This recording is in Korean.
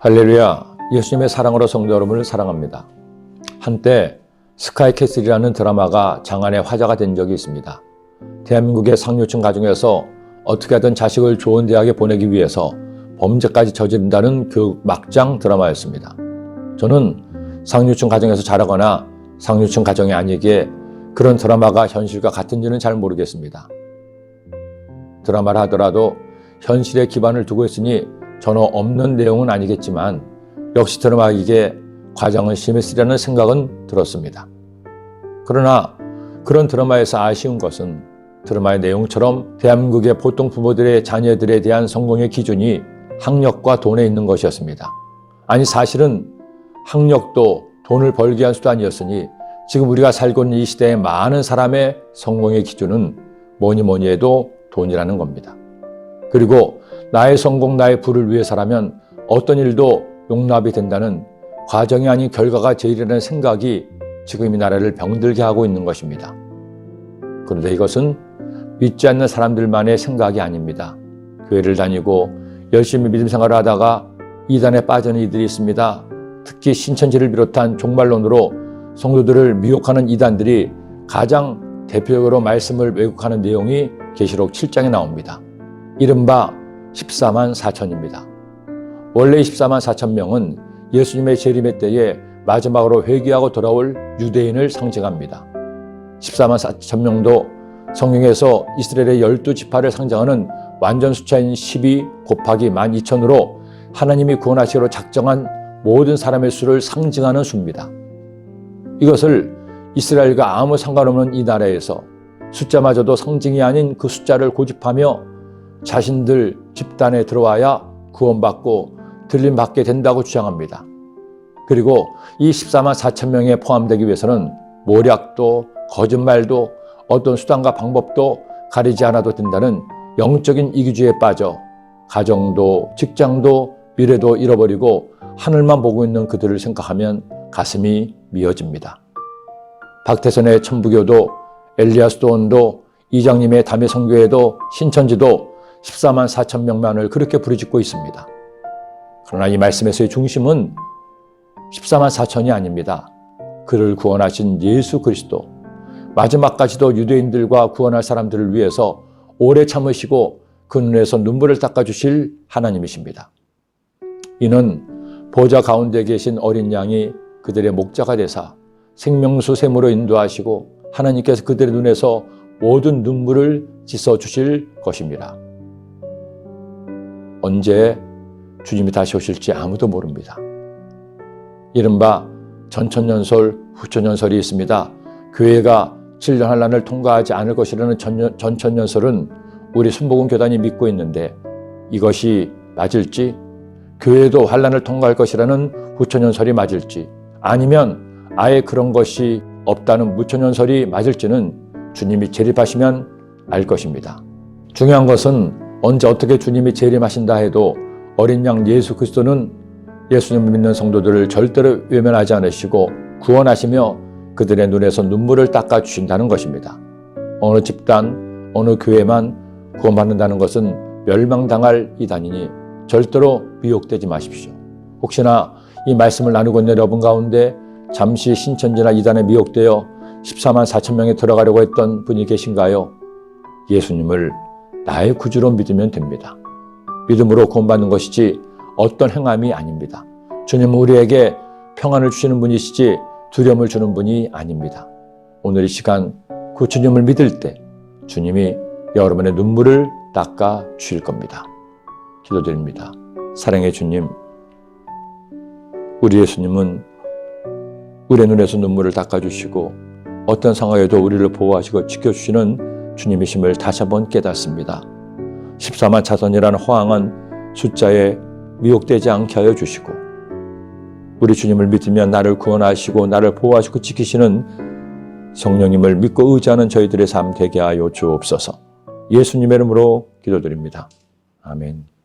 할렐루야, 예수님의 사랑으로 성도 여러분을 사랑합니다. 한때 스카이캐슬이라는 드라마가 장안의 화제가 된 적이 있습니다. 대한민국의 상류층 가정에서 어떻게든 자식을 좋은 대학에 보내기 위해서 범죄까지 저지른다는 그 막장 드라마였습니다. 저는 상류층 가정에서 자라거나 상류층 가정이 아니기에 그런 드라마가 현실과 같은지는 잘 모르겠습니다. 드라마를 하더라도 현실에 기반을 두고 있으니 전혀 없는 내용은 아니겠지만 역시 드라마이기에 과정은 심했으리라는 생각은 들었습니다. 그러나 그런 드라마에서 아쉬운 것은 드라마의 내용처럼 대한민국의 보통 부모들의 자녀들에 대한 성공의 기준이 학력과 돈에 있는 것이었습니다. 아니 사실은 학력도 돈을 벌기 위한 수단이었으니 지금 우리가 살고 있는 이 시대의 많은 사람의 성공의 기준은 뭐니 해도 돈이라는 겁니다. 그리고 나의 성공, 나의 부를 위해서라면 어떤 일도 용납이 된다는 과정이 아닌 결과가 제일이라는 생각이 지금 이 나라를 병들게 하고 있는 것입니다. 그런데 이것은 믿지 않는 사람들만의 생각이 아닙니다. 교회를 다니고 열심히 믿음 생활을 하다가 이단에 빠지는 이들이 있습니다. 특히 신천지를 비롯한 종말론으로 성도들을 미혹하는 이단들이 가장 대표적으로 말씀을 왜곡하는 내용이 계시록 7장에 나옵니다. 이른바 14만 4천입니다. 원래 14만 4천 명은 예수님의 재림의 때에 마지막으로 회개하고 돌아올 유대인을 상징합니다. 14만 4천 명도 성경에서 이스라엘의 12지파를 상징하는 완전 숫자인 12 곱하기 12,000으로 하나님이 구원하시기로 작정한 모든 사람의 수를 상징하는 수입니다. 이것을 이스라엘과 아무 상관없는 이 나라에서 숫자마저도 상징이 아닌 그 숫자를 고집하며 자신들 집단에 들어와야 구원받고 들림받게 된다고 주장합니다. 그리고 이 14만 4천 명에 포함되기 위해서는 모략도 거짓말도 어떤 수단과 방법도 가리지 않아도 된다는 영적인 이기주의에 빠져 가정도 직장도 미래도 잃어버리고 하늘만 보고 있는 그들을 생각하면 가슴이 미어집니다. 박태선의 천부교도 엘리야 수도원도 이장님의 담의 선교회도 신천지도 14만 4천 명만을 그렇게 부르짖고 있습니다. 그러나 이 말씀에서의 중심은 14만 4천이 아닙니다. 그를 구원하신 예수 그리스도, 마지막까지도 유대인들과 구원할 사람들을 위해서 오래 참으시고 그 눈에서 눈물을 닦아주실 하나님이십니다. 이는 보좌 가운데 계신 어린 양이 그들의 목자가 되사 생명수 샘으로 인도하시고 하나님께서 그들의 눈에서 모든 눈물을 씻어주실 것입니다. 언제 주님이 다시 오실지 아무도 모릅니다. 이른바 전천년설, 후천년설이 있습니다. 교회가 7년 환란을 통과하지 않을 것이라는 전천년설은 우리 순복음 교단이 믿고 있는데 이것이 맞을지, 교회도 환란을 통과할 것이라는 후천년설이 맞을지, 아니면 아예 그런 것이 없다는 무천년설이 맞을지는 주님이 재림하시면 알 것입니다. 중요한 것은 언제 어떻게 주님이 재림하신다 해도 어린 양 예수 그리스도는 예수님을 믿는 성도들을 절대로 외면하지 않으시고 구원하시며 그들의 눈에서 눈물을 닦아주신다는 것입니다. 어느 집단, 어느 교회만 구원받는다는 것은 멸망당할 이단이니 절대로 미혹되지 마십시오. 혹시나 이 말씀을 나누고 있는 여러분 가운데 잠시 신천지나 이단에 미혹되어 14만 4천 명에 들어가려고 했던 분이 계신가요? 예수님을 나의 구주로 믿으면 됩니다. 믿음으로 구원받는 것이지 어떤 행함이 아닙니다. 주님은 우리에게 평안을 주시는 분이시지 두려움을 주는 분이 아닙니다. 오늘 이 시간 그 주님을 믿을 때 주님이 여러분의 눈물을 닦아 주실 겁니다. 기도드립니다. 사랑의 주님, 우리 예수님은 우리의 눈에서 눈물을 닦아주시고 어떤 상황에도 우리를 보호하시고 지켜주시는 주님이심을 다시 한번 깨닫습니다. 14만 차선이라는 허황한 숫자에 미혹되지 않게 하여 주시고 우리 주님을 믿으면 나를 구원하시고 나를 보호하시고 지키시는 성령님을 믿고 의지하는 저희들의 삶 되게 하여 주옵소서. 예수님의 이름으로 기도드립니다. 아멘.